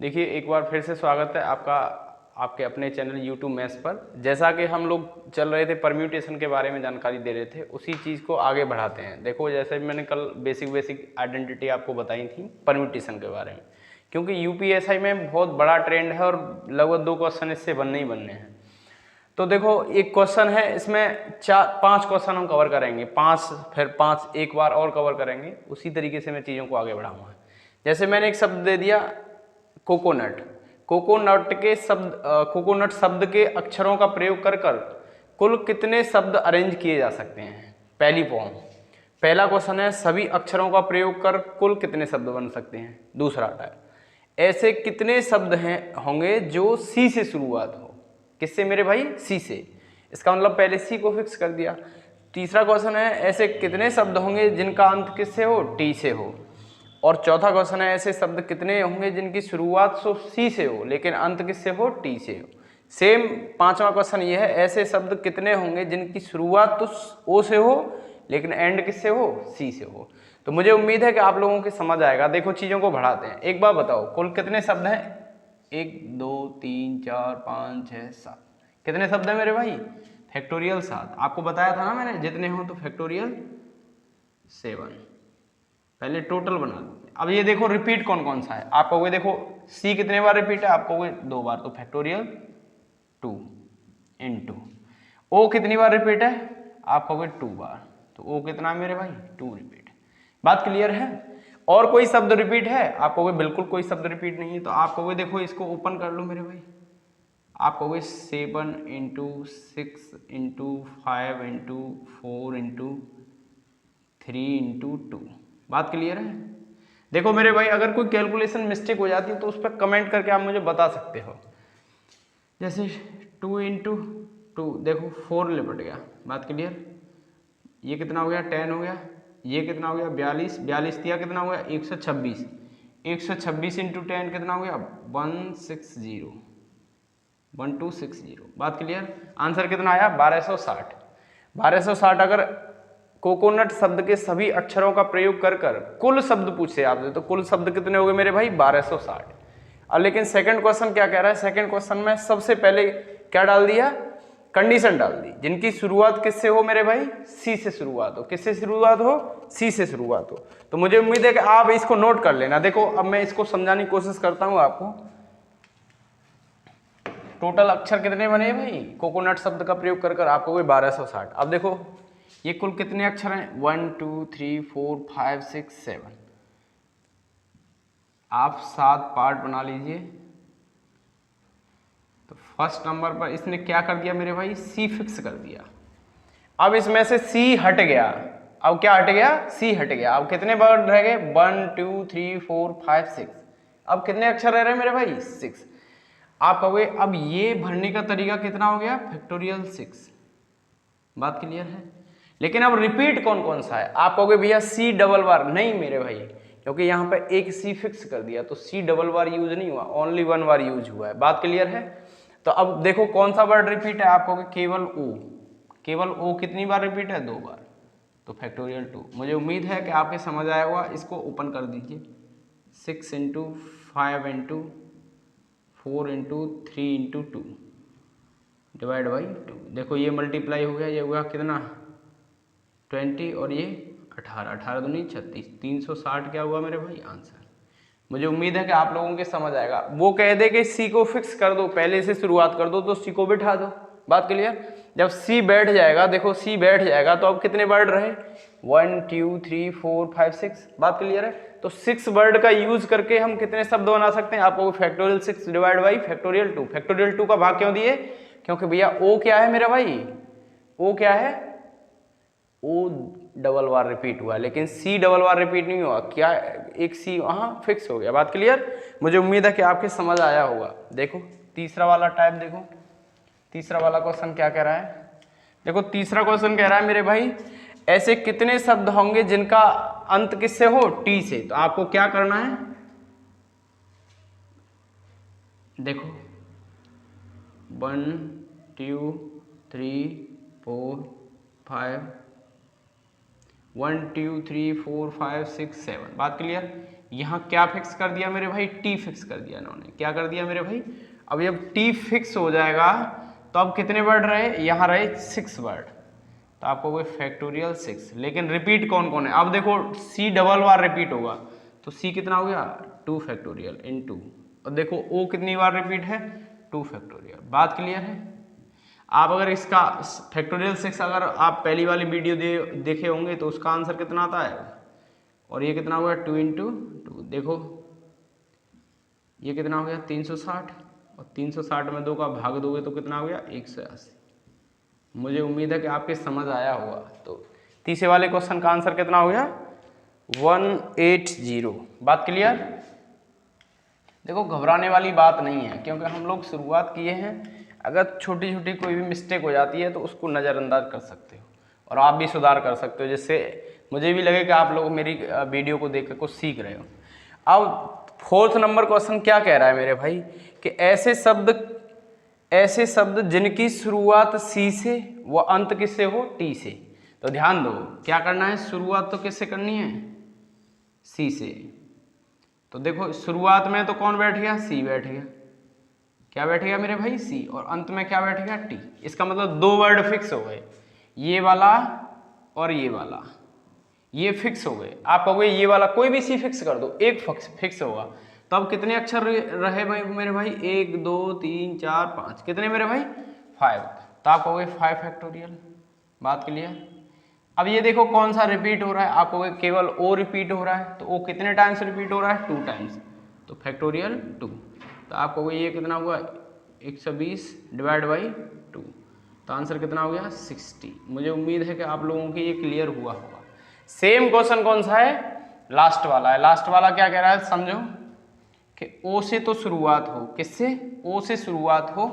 देखिए एक बार फिर से स्वागत है आपका आपके अपने चैनल यूट्यूब मैथ्स पर। जैसा कि हम लोग चल रहे थे परम्यूटेशन के बारे में जानकारी दे रहे थे, उसी चीज़ को आगे बढ़ाते हैं। देखो जैसे मैंने कल बेसिक आइडेंटिटी आपको बताई थी परम्यूटेशन के बारे में, क्योंकि यूपीएसआई में बहुत बड़ा ट्रेंड है और लगभग 2 क्वेश्चन इससे बनने ही बनने हैं। तो देखो एक क्वेश्चन है, इसमें 4-5 क्वेश्चन हम कवर करेंगे, 5 फिर 5 एक बार और कवर करेंगे। उसी तरीके से मैं चीज़ों को आगे बढ़ाऊंगा। जैसे मैंने एक शब्द दे दिया कोकोनट। कोकोनट शब्द के अक्षरों का प्रयोग कर कर कुल कितने शब्द अरेंज किए जा सकते हैं। पहली फॉर्म, पहला क्वेश्चन है सभी अक्षरों का प्रयोग कर कुल कितने शब्द बन सकते हैं। दूसरा टाइप, ऐसे कितने शब्द हैं होंगे जो सी से शुरुआत हो। किससे मेरे भाई? सी से। इसका मतलब पहले सी को फिक्स कर दिया। तीसरा क्वेश्चन है ऐसे कितने शब्द होंगे जिनका अंत किससे हो? टी से हो। और चौथा क्वेश्चन है ऐसे शब्द कितने होंगे जिनकी शुरुआत तो सी से हो लेकिन अंत किससे हो? टी से हो। सेम पांचवा क्वेश्चन ये है, ऐसे शब्द कितने होंगे जिनकी शुरुआत तो ओ से हो लेकिन एंड किससे हो? सी से हो। तो मुझे उम्मीद है कि आप लोगों की समझ आएगा। देखो चीजों को बढ़ाते हैं। एक बार बताओ कुल कितने शब्द हैं? 1 2 3 4 5 6 7। कितने शब्द हैं मेरे भाई? फैक्टोरियल 7। आपको बताया था ना मैंने, जितने हो तो फैक्टोरियल 7। पहले टोटल बना दो। अब ये देखो रिपीट कौन कौन सा है। आप कहोगे देखो सी कितने बार रिपीट है? आप कहोगे 2 बार, तो फैक्टोरियल 2 इंटू। ओ कितनी बार रिपीट है? आप कहोगे 2 बार, तो ओ कितना है मेरे भाई? 2 रिपीट। बात क्लियर है? और कोई शब्द रिपीट है? आप कहोगे बिल्कुल कोई शब्द रिपीट नहीं है, तो आप कहोगे देखो इसको ओपन कर लो मेरे भाई। आप कहोगे 7 into 6 into 5 into 4 into 3 into 2। बात क्लियर है? देखो मेरे भाई अगर कोई कैलकुलेशन मिस्टेक हो जाती है तो उस पर कमेंट करके आप मुझे बता सकते हो। जैसे 2 इंटू 2, देखो 4 लिपट गया। बात क्लियर? ये कितना हो गया? 10 हो गया। ये कितना हो गया? 42। 42 दिया कितना हो गया? 126। 126 इंटू 10 कितना हो गया? 160। 1260। बात क्लियर? आंसर कितना आया? 1260। 1260 अगर कोकोनट शब्द के सभी अक्षरों का प्रयोग कर कर कुल शब्द पूछे आपसे तो कुल शब्द कितने हो गए मेरे भाई? 1260। अब लेकिन सेकंड क्वेश्चन क्या कह रहा है? सेकंड क्वेश्चन में सबसे पहले क्या डाल दिया? कंडीशन डाल दी, जिनकी शुरुआत किससे हो मेरे भाई? सी से शुरुआत हो। किससे शुरुआत हो? सी से शुरुआत हो। तो मुझे उम्मीद है कि आप इसको नोट कर लेना। देखो अब मैं इसको समझाने की कोशिश करता हूं आपको। टोटल अक्षर कितने बने भाई कोकोनट शब्द का प्रयोग कर कर? आपको 1260। अब देखो ये कुल कितने अक्षर हैं? 1 2 3 4 5 6 7। आप 7 पार्ट बना लीजिए। तो फर्स्ट नंबर पर इसने क्या कर दिया मेरे भाई? सी फिक्स कर दिया। अब इसमें से सी हट गया। अब क्या हट गया? सी हट गया। अब कितने वर्ड रह गए? 1 2 3 4 5 6। अब कितने अक्षर रह रहे हैं मेरे भाई? 6। आप कहोगे अब ये भरने का तरीका कितना हो गया? फैक्टोरियल 6। बात क्लियर है? लेकिन अब रिपीट कौन कौन सा है? आप कहोगे भैया सी डबल बार। नहीं मेरे भाई, क्योंकि यहाँ पे एक सी फिक्स कर दिया तो सी डबल बार यूज नहीं हुआ, ओनली 1 बार यूज हुआ है। बात क्लियर है? तो अब देखो कौन सा वर्ड रिपीट है? आप कहोगे केवल ओ। केवल ओ कितनी बार रिपीट है? 2 बार, तो फैक्टोरियल 2। मुझे उम्मीद है कि आपके समझ आया होगा। इसको ओपन कर दीजिए। 6 into 5 into 4 into 3 into 2 divide by 2। देखो ये मल्टीप्लाई हो गया, ये हुआ कितना? 20 और ये 18। 18 दूनी 36। 360 क्या हुआ मेरे भाई? आंसर। मुझे उम्मीद है कि आप लोगों के समझ आएगा। वो कह दे कि सी को फिक्स कर दो, पहले से शुरुआत कर दो, तो सी को बिठा दो। बात क्लियर? जब सी बैठ जाएगा, देखो सी बैठ जाएगा तो अब कितने वर्ड रहे? 1 2 3 4 5 6। बात क्लियर है? तो 6 वर्ड का यूज करके हम कितने शब्द बना सकते हैं? आपको factorial 6 divide by factorial 2। Factorial 2 का भाग क्यों दिए? क्योंकि भैया ओ क्या है मेरा भाई? ओ क्या है? ओ डबल बार रिपीट हुआ, लेकिन सी डबल बार रिपीट नहीं हुआ। क्या? एक सी वहां फिक्स हो गया। बात क्लियर? मुझे उम्मीद है कि आपके समझ आया होगा। देखो तीसरा वाला टाइप, देखो तीसरा वाला क्वेश्चन क्या कह रहा है। देखो तीसरा क्वेश्चन कह रहा है मेरे भाई ऐसे कितने शब्द होंगे जिनका अंत किससे हो? टी से। तो आपको क्या करना है? देखो 1 2 3 4 5 1 2 3 4 5 6 7। बात क्लियर? यहाँ क्या फिक्स कर दिया मेरे भाई, टी फिक्स कर दिया इन्होंने, क्या कर दिया मेरे भाई। अब जब टी फिक्स हो जाएगा तो अब कितने वर्ड रहे, यहाँ रहे 6 वर्ड, तो आपको कोई फैक्टोरियल 6, लेकिन रिपीट कौन कौन है, अब देखो सी डबल बार रिपीट होगा, तो सी कितना हो गया 2 फैक्टोरियल इन 2, और देखो ओ कितनी बार रिपीट है 2 फैक्टोरियल। बात क्लियर है। आप अगर इसका फैक्टोरियल 6 अगर आप पहली वाली वीडियो देखे होंगे तो उसका आंसर कितना आता है, और ये कितना हो गया 2 इंटू 2, देखो ये कितना हो गया 360, और 360 में 2 का भाग दोगे तो कितना हो गया 180। मुझे उम्मीद है कि आपके समझ आया होगा। तो तीसरे वाले क्वेश्चन का आंसर कितना हो गया 180। बात क्लियर। देखो घबराने वाली बात नहीं है, क्योंकि हम लोग शुरुआत किए हैं, अगर छोटी छोटी कोई भी मिस्टेक हो जाती है तो उसको नज़रअंदाज कर सकते हो और आप भी सुधार कर सकते हो, जिससे मुझे भी लगे कि आप लोग मेरी वीडियो को देख कर कुछ सीख रहे हो। अब 4th नंबर क्वेश्चन क्या कह रहा है मेरे भाई, कि ऐसे शब्द जिनकी शुरुआत सी से व अंत किससे हो, टी से। तो ध्यान दो क्या करना है, शुरुआत तो किससे करनी है, सी से। तो देखो शुरुआत में तो कौन बैठ गया, सी बैठ गया, क्या बैठ गया मेरे भाई सी, और अंत में क्या बैठ गया टी। इसका मतलब 2 वर्ड फिक्स हो गए, ये वाला और ये वाला, ये फिक्स हो गए। आप कहोगे ये वाला कोई भी सी फिक्स कर दो, एक फिक्स होगा। तो अब कितने अक्षर रहे भाई मेरे भाई, 1 2 3 4 5, कितने मेरे भाई 5। तो आप कहोगे 5 फैक्टोरियल। बात क्लियर। अब ये देखो कौन सा रिपीट हो रहा है, आप कहोगे केवल ओ रिपीट हो रहा है, तो ओ कितने टाइम्स रिपीट हो रहा है 2 टाइम्स, तो फैक्टोरियल 2। तो आप कहोगे ये कितना हुआ 120 डिवाइड बाई 2, तो आंसर कितना हो गया 60। मुझे उम्मीद है कि आप लोगों के ये क्लियर हुआ होगा। सेम क्वेश्चन कौन सा है, लास्ट वाला है। लास्ट वाला क्या कह रहा है समझो, कि ओ से तो शुरुआत हो, किससे, ओ से शुरुआत हो,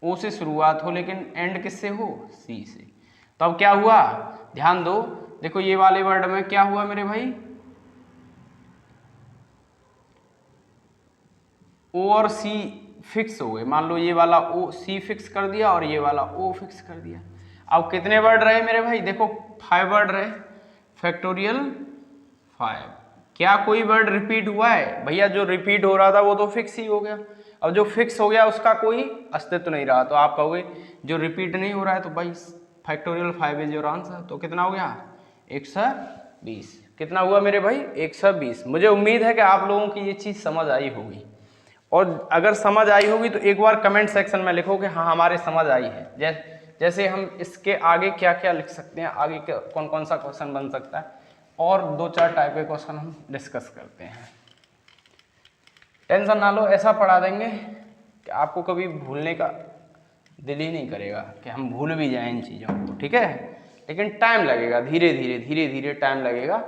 ओ से शुरुआत हो, लेकिन एंड किससे हो, सी से। तो अब क्या हुआ, ध्यान दो, देखो ये वाले वर्ड में क्या हुआ मेरे भाई, ओ और सी फिक्स हो गए। मान लो ये वाला ओ सी फिक्स कर दिया और ये वाला ओ फिक्स कर दिया। अब कितने वर्ड रहे मेरे भाई, देखो 5 वर्ड रहे, फैक्टोरियल 5। क्या कोई वर्ड रिपीट हुआ है भैया, जो रिपीट हो रहा था वो तो फिक्स ही हो गया। अब जो फिक्स हो गया उसका कोई अस्तित्व नहीं रहा, तो आप कहोगे जो रिपीट नहीं हो रहा है, तो भाई फैक्टोरियल 5 इज योर आंसर। तो कितना हो गया 120। कितना हुआ मेरे भाई 120। मुझे उम्मीद है कि आप लोगों की ये चीज़ समझ आई होगी, और अगर समझ आई होगी तो एक बार कमेंट सेक्शन में लिखो कि हाँ हमारे समझ आई है। जैसे हम इसके आगे क्या क्या लिख सकते हैं, आगे कौन कौन सा क्वेश्चन बन सकता है, और 2-4 टाइप के क्वेश्चन हम डिस्कस करते हैं। टेंशन ना लो, ऐसा पढ़ा देंगे कि आपको कभी भूलने का दिल ही नहीं करेगा, कि हम भूल भी जाएं इन चीज़ों को, ठीक है। लेकिन टाइम लगेगा, धीरे धीरे टाइम लगेगा।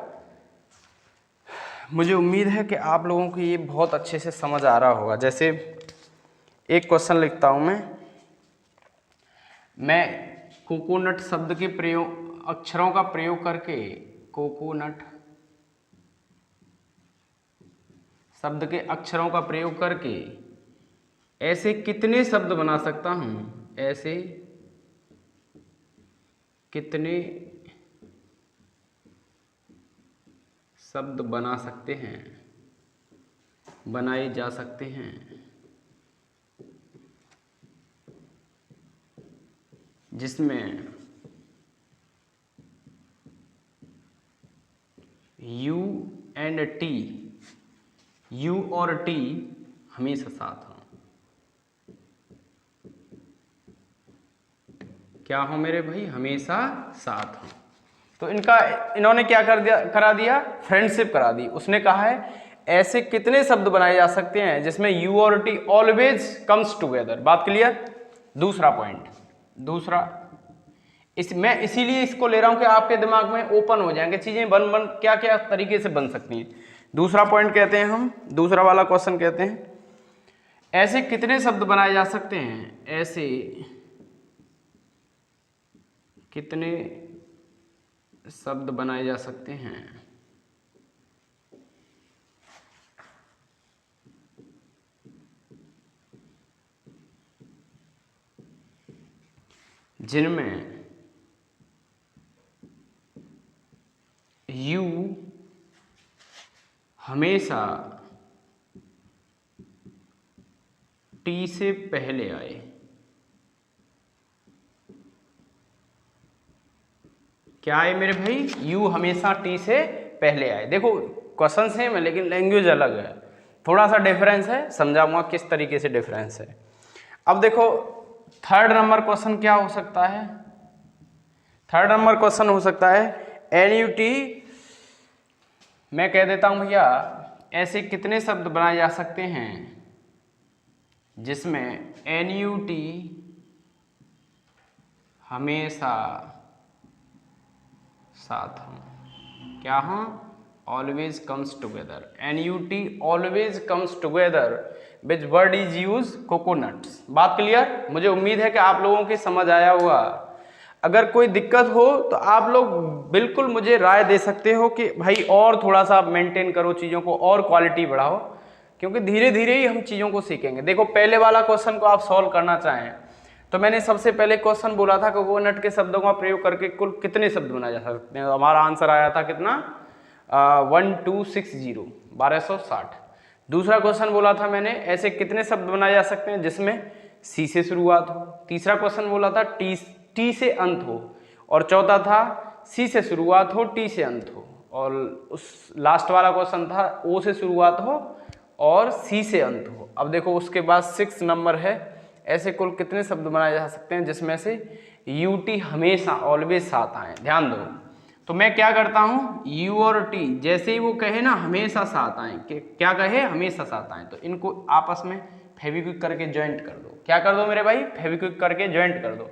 मुझे उम्मीद है कि आप लोगों को ये बहुत अच्छे से समझ आ रहा होगा। जैसे एक क्वेश्चन लिखता हूँ मैं कोकोनट शब्द के प्रयोग, अक्षरों का प्रयोग करके कोकोनट शब्द के अक्षरों का प्रयोग करके ऐसे कितने शब्द बना सकता हूँ, ऐसे कितने शब्द बना सकते हैं, बनाए जा सकते हैं, जिसमें यू एंड टी, यू और टी हमेशा साथ हों। क्या हो मेरे भाई, हमेशा साथ हों। तो इन्होंने क्या करा दिया, फ्रेंडशिप करा दी। उसने कहा है ऐसे कितने शब्द बनाए जा सकते हैं जिसमें यू और टी ऑलवेज कम्स टुगेदर। बात क्लियर। दूसरा पॉइंट, दूसरा मैं इसीलिए इसको ले रहा हूं कि आपके दिमाग में ओपन हो जाएंगे चीजें, बन क्या क्या तरीके से बन सकती हैं। दूसरा पॉइंट कहते हैं हम, दूसरा वाला क्वेश्चन कहते हैं ऐसे कितने शब्द बनाए जा सकते हैं, ऐसे कितने शब्द बनाए जा सकते हैं जिनमें यू टी से पहले आए। क्या आए मेरे भाई? यू हमेशा टी से पहले आए। देखो क्वेश्चन सेम है लेकिन लैंग्वेज अलग है, थोड़ा सा डिफरेंस है, समझाऊंगा किस तरीके से डिफरेंस है। अब देखो थर्ड नंबर क्वेश्चन क्या हो सकता है? थर्ड नंबर क्वेश्चन हो सकता है एनयूटी, मैं कह देता हूं भैया, ऐसे कितने शब्द बनाए जा सकते हैं जिसमें एनयूटी हमेशा साथ हों? क्या हों? Always comes together. NUT always comes together which word is use coconuts. बात क्लियर? मुझे उम्मीद है कि आप लोगों की समझ आया होगा। अगर कोई दिक्कत हो तो आप लोग बिल्कुल मुझे राय दे सकते हो कि भाई और थोड़ा सा मेंटेन करो चीज़ों को और क्वालिटी बढ़ाओ, क्योंकि धीरे धीरे ही हम चीज़ों को सीखेंगे। देखो पहले वाला क्वेश्चन को आप सॉल्व करना चाहें तो मैंने सबसे पहले क्वेश्चन बोला था कोकोनट के शब्दों का प्रयोग करके कुल कितने शब्द बनाए जा सकते हैं। हमारा आंसर आया था कितना? 1260, 1260। दूसरा क्वेश्चन बोला था मैंने ऐसे कितने शब्द बनाए जा सकते हैं जिसमें सी से शुरुआत हो। तीसरा क्वेश्चन बोला था टी से अंत हो। और चौथा था सी से शुरुआत हो टी से अंत हो। और उस लास्ट वाला क्वेश्चन था ओ से शुरुआत हो और सी से अंत हो। अब देखो उसके बाद 6 नंबर है ऐसे कुल कितने शब्द बनाए जा सकते हैं जिसमें से यूटी हमेशा ऑलवेज साथ आए। ध्यान दो, तो मैं क्या करता हूं, यू और टी जैसे ही वो कहे ना हमेशा साथ आए, क्या कहे? हमेशा साथ आए, तो इनको आपस में फेविक्विक करके ज्वाइंट कर दो। क्या कर दो मेरे भाई? फेविक्विक करके ज्वाइंट कर दो।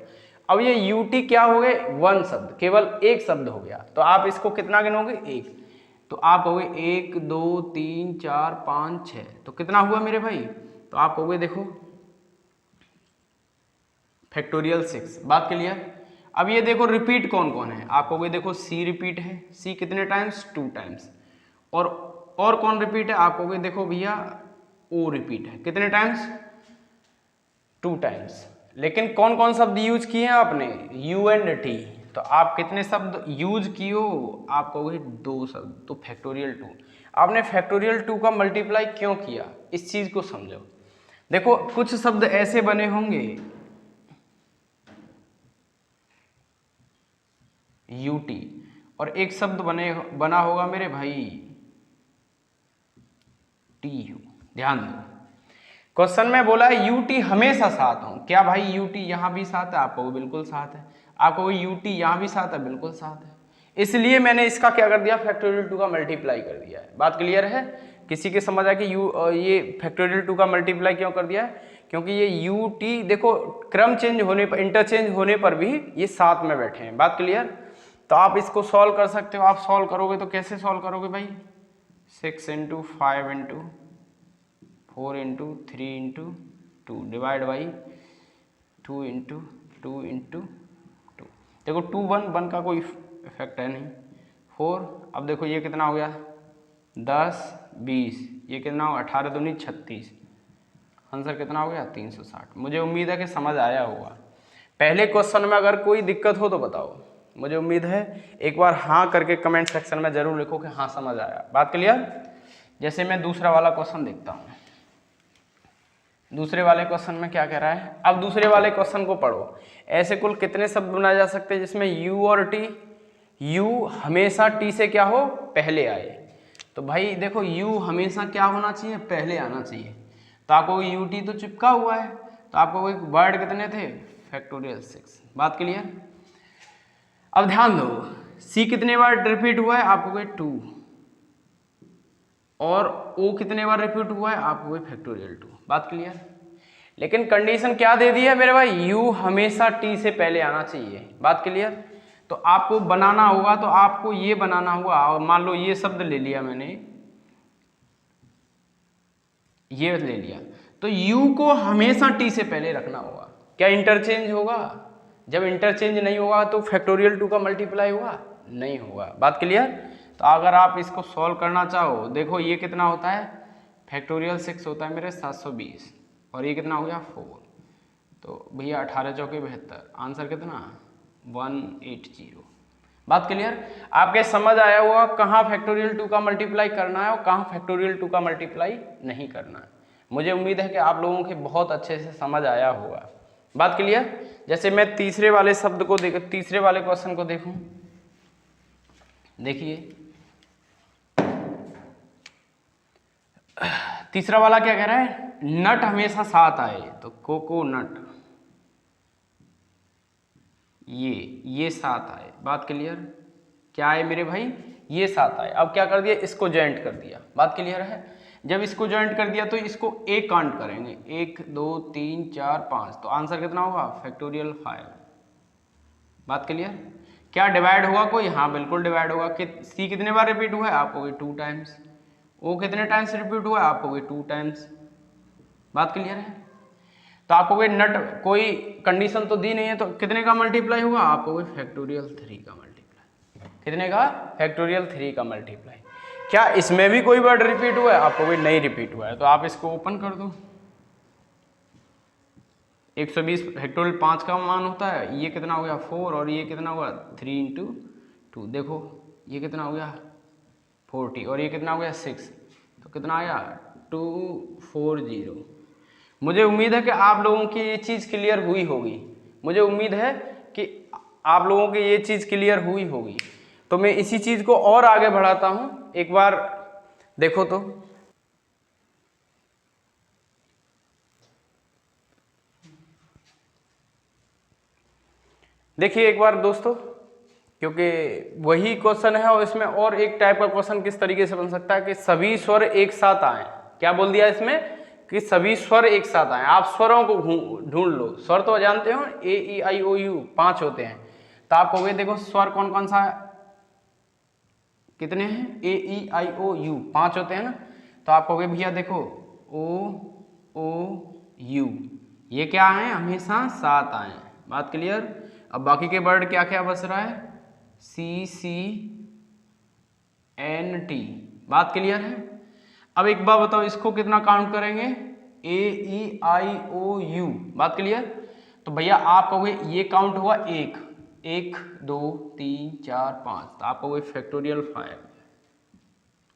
अब ये यूटी क्या हो गए? वन शब्द, केवल एक शब्द हो गया। तो आप इसको कितना गिनोगे? एक। तो आप कहोगे 1 2 3 4 5 6, तो कितना हुआ मेरे भाई? तो आप कहोगे देखो फैक्टोरियल 6। बात क्लियर? अब ये देखो रिपीट कौन कौन है, आप कहोगे देखो सी रिपीट है। सी कितने टाइम्स? 2 टाइम्स। और कौन रिपीट है? आप कहोगे देखो भैया ओ रिपीट है। कितने टाइम्स? 2 टाइम्स। लेकिन कौन कौन शब्द यूज किए हैं आपने? You and T. तो आप कितने शब्द यूज किए हो? आप कहोगे 2 शब्द, तो फैक्टोरियल 2। आपने फैक्टोरियल 2 का मल्टीप्लाई क्यों किया? इस चीज को समझो। देखो कुछ शब्द ऐसे बने होंगे यूटी, और एक शब्द बना होगा मेरे भाई टी यू। ध्यान दो, क्वेश्चन में बोला है यूटी हमेशा साथ हो। क्या भाई यूटी यहां भी साथ है? आपको बिल्कुल साथ है। आपको यूटी यहां भी साथ है? बिल्कुल साथ है। इसलिए मैंने इसका क्या कर दिया? फैक्टोरियल 2 का मल्टीप्लाई कर दिया है। बात क्लियर है? किसी के समझ आ कि ये फैक्टोरियल 2 का मल्टीप्लाई क्यों कर दिया है? क्योंकि ये यू टी देखो क्रम चेंज होने पर, इंटरचेंज होने पर भी ये साथ में बैठे हैं। बात क्लियर? तो आप इसको सॉल्व कर सकते हो। आप सॉल्व करोगे तो कैसे सॉल्व करोगे भाई? 6 × 5 × 4 × 3 × 2 डिवाइड बाई 2 × 2 × 2। देखो 2 1 का कोई इफेक्ट है नहीं। 4, अब देखो ये कितना हो गया? 10 20, ये कितना हो? 18 दूनी 36। आंसर कितना हो गया? 360। मुझे उम्मीद है कि समझ आया होगा। पहले क्वेश्चन में अगर कोई दिक्कत हो तो बताओ। मुझे उम्मीद है एक बार हाँ करके कमेंट सेक्शन में जरूर लिखो कि हाँ समझ आया। बात क्लियर? जैसे मैं दूसरा वाला क्वेश्चन देखता हूँ। दूसरे वाले क्वेश्चन में क्या कह रहा है? अब दूसरे वाले क्वेश्चन को पढ़ो। ऐसे कुल कितने शब्द बनाए जा सकते हैं जिसमें यू और टी, यू हमेशा टी से क्या हो? पहले आए। तो भाई देखो यू हमेशा क्या होना चाहिए? पहले आना चाहिए। तो आपको यू टी तो चिपका हुआ है, तो आपको वर्ड कितने थे? फैक्टोरियल 6। बात क्लियर? अब ध्यान दो, सी कितने बार रिपीट हुआ है? आपको 2। और ओ कितने बार रिपीट हुआ है? आपको फैक्टोरियल 2। बात क्लियर? लेकिन कंडीशन क्या दे दी है मेरे भाई? यू हमेशा टी से पहले आना चाहिए। बात क्लियर? तो आपको बनाना होगा, तो आपको ये बनाना होगा। और मान लो ये शब्द ले लिया मैंने, ये ले लिया, तो यू को हमेशा टी से पहले रखना होगा। क्या इंटरचेंज होगा? जब इंटरचेंज नहीं होगा तो फैक्टोरियल 2 का मल्टीप्लाई होगा? नहीं होगा। बात क्लियर? तो अगर आप इसको सॉल्व करना चाहो, देखो ये कितना होता है? फैक्टोरियल 6 होता है मेरे 720, और ये कितना हो गया? 4। तो भैया 18 चौके 72, आंसर कितना? 180। बात क्लियर? आपके समझ आया होगा कहाँ फैक्टोरियल 2 का मल्टीप्लाई करना है और कहाँ फैक्टोरियल 2 का मल्टीप्लाई नहीं करना है। मुझे उम्मीद है कि आप लोगों के बहुत अच्छे से समझ आया होगा। बात क्लियर? जैसे मैं तीसरे वाले शब्द को तीसरे वाले क्वेश्चन को देखूं, देखिए तीसरा वाला क्या कह रहा है, नट हमेशा साथ आए, तो कोकोनट ये साथ आए। बात क्लियर? क्या है मेरे भाई, ये साथ आए। अब क्या कर दिया, इसको जॉइंट कर दिया। बात क्लियर है? जब इसको जॉइंट कर दिया तो इसको एक काउंट करेंगे, 1 2 3 4 5, तो आंसर कितना होगा, फैक्टोरियल 5। बात क्लियर? क्या डिवाइड होगा कोई, हाँ बिल्कुल डिवाइड होगा। सी कितने बार रिपीट हुआ है, आपको भी 2 टाइम्स। ओ कितने टाइम्स रिपीट हुआ है, आपको भी 2 टाइम्स। बात क्लियर है? तो आपको कोई नट कोई कंडीशन तो दी नहीं है, तो कितने का मल्टीप्लाई होगा, आपको कोई फैक्टोरियल 3 का मल्टीप्लाई। कितने का, फैक्टोरियल 3 का मल्टीप्लाई। क्या इसमें भी कोई वर्ड रिपीट हुआ है, आपको कोई नहीं रिपीट हुआ है, तो आप इसको ओपन कर दो। 120 फैक्टोरियल 5 का मान होता है, ये कितना हो गया 4, और ये कितना होगा 3 × 2। देखो ये कितना हो गया 40, और ये कितना हो गया 6, तो कितना आया 240। मुझे उम्मीद है कि आप लोगों की ये चीज़ क्लियर हुई होगी। मुझे उम्मीद है कि आप लोगों की ये चीज़ क्लियर हुई होगी। तो मैं इसी चीज़ को और आगे बढ़ाता हूँ, एक बार देखो तो। देखिए एक बार दोस्तों, क्योंकि वही क्वेश्चन है और इसमें और एक टाइप का क्वेश्चन किस तरीके से बन सकता है कि सभी स्वर एक साथ आए। क्या बोल दिया इसमें कि सभी स्वर एक साथ आए। आप स्वरों को ढूंढ लो। स्वर तो जानते हो ए ई आई ओ यू 5 होते हैं, तो आप कहोगे देखो स्वर कौन कौन सा है, कितने हैं, ए ई आई ओ यू 5 होते हैं ना। तो आप कहोगे भैया देखो ओ यू ये क्या है, हमेशा साथ आए। बात क्लियर? अब बाकी के वर्ड क्या क्या बच रहा है, सी एन टी। बात क्लियर है? अब एक बार बताओ इसको कितना काउंट करेंगे, ए ई आई ओ यू। बात क्लियर? तो भैया आप कहोगे ये काउंट हुआ 1 2 3 4 5, तो आप कहोगे फैक्टोरियल 5।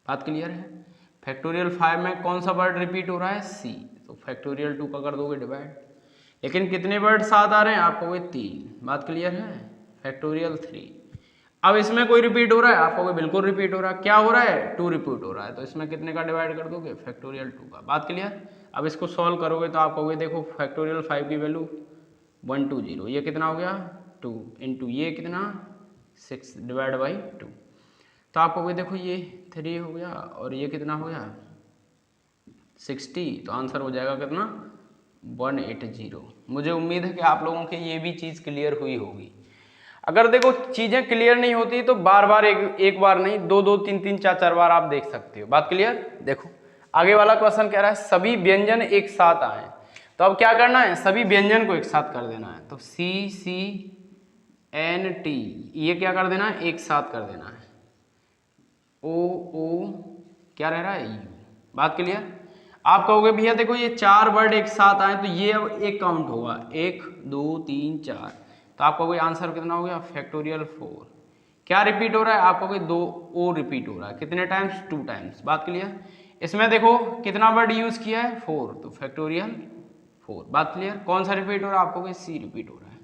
बात क्लियर है? फैक्टोरियल 5 में कौन सा वर्ड रिपीट हो रहा है, सी, तो फैक्टोरियल 2 का कर दोगे डिवाइड। लेकिन कितने वर्ड साथ आ रहे हैं, आप कहोगे 3। बात क्लियर है? फैक्टोरियल 3। अब इसमें कोई रिपीट हो रहा है, आप कहोगे बिल्कुल रिपीट हो रहा है। क्या हो रहा है, 2 रिपीट हो रहा है, तो इसमें कितने का डिवाइड कर दोगे, फैक्टोरियल 2 का। बात क्लियर? अब इसको सॉल्व करोगे तो आप कहोगे देखो फैक्टोरियल 5 की वैल्यू 120, ये कितना हो गया 2 इंटू ये कितना 6 डिवाइड बाई 2, तो आप कहोगे देखो ये 3 हो गया और ये कितना हो गया 60, तो आंसर हो जाएगा कितना 180। मुझे उम्मीद है कि आप लोगों के ये भी चीज़ क्लियर हुई होगी। अगर देखो चीज़ें क्लियर नहीं होती तो बार बार एक बार नहीं, 2 3 4 4 बार आप देख सकते हो। बात क्लियर? देखो आगे वाला क्वेश्चन कह रहा है सभी व्यंजन एक साथ आए, तो अब क्या करना है, सभी व्यंजन को एक साथ कर देना है। तो सी एन टी ये क्या कर देना है, एक साथ कर देना है। ओ क्या रह रहा है, यू। बात क्लियर? आप कहोगे भैया देखो ये 4 वर्ड एक साथ आए तो ये अब एक काउंट होगा, 1 2 3 4, तो आप कहोगे आंसर कितना हो गया फैक्टोरियल 4। क्या रिपीट हो रहा है, आप कहोगे 2 ओ रिपीट हो रहा है, कितने टाइम्स 2 टाइम्स। बात क्लियर? इसमें देखो कितना वर्ड यूज किया है 4, तो फैक्टोरियल 4। बात क्लियर? कौन सा रिपीट हो रहा है, आप कहोगे सी रिपीट हो रहा है,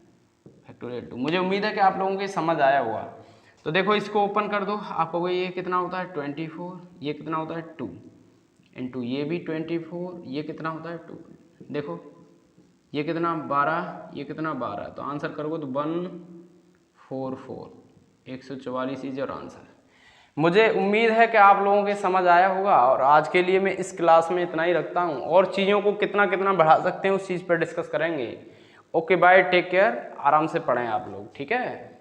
फैक्टोरियल 2। मुझे उम्मीद है कि आप लोगों के समझ आया होगा। तो देखो इसको ओपन कर दो, आप कहोगे ये कितना होता है 24, ये कितना होता है 2 इंटू ये भी 24, ये कितना होता है 2, देखो ये कितना 12, ये कितना 12, तो आंसर करोगे तो 144, 144 इज योर आंसर। मुझे उम्मीद है कि आप लोगों के समझ आया होगा और आज के लिए मैं इस क्लास में इतना ही रखता हूँ, और चीज़ों को कितना कितना बढ़ा सकते हैं उस चीज़ पर डिस्कस करेंगे। ओके बाय, टेक केयर, आराम से पढ़ें आप लोग, ठीक है।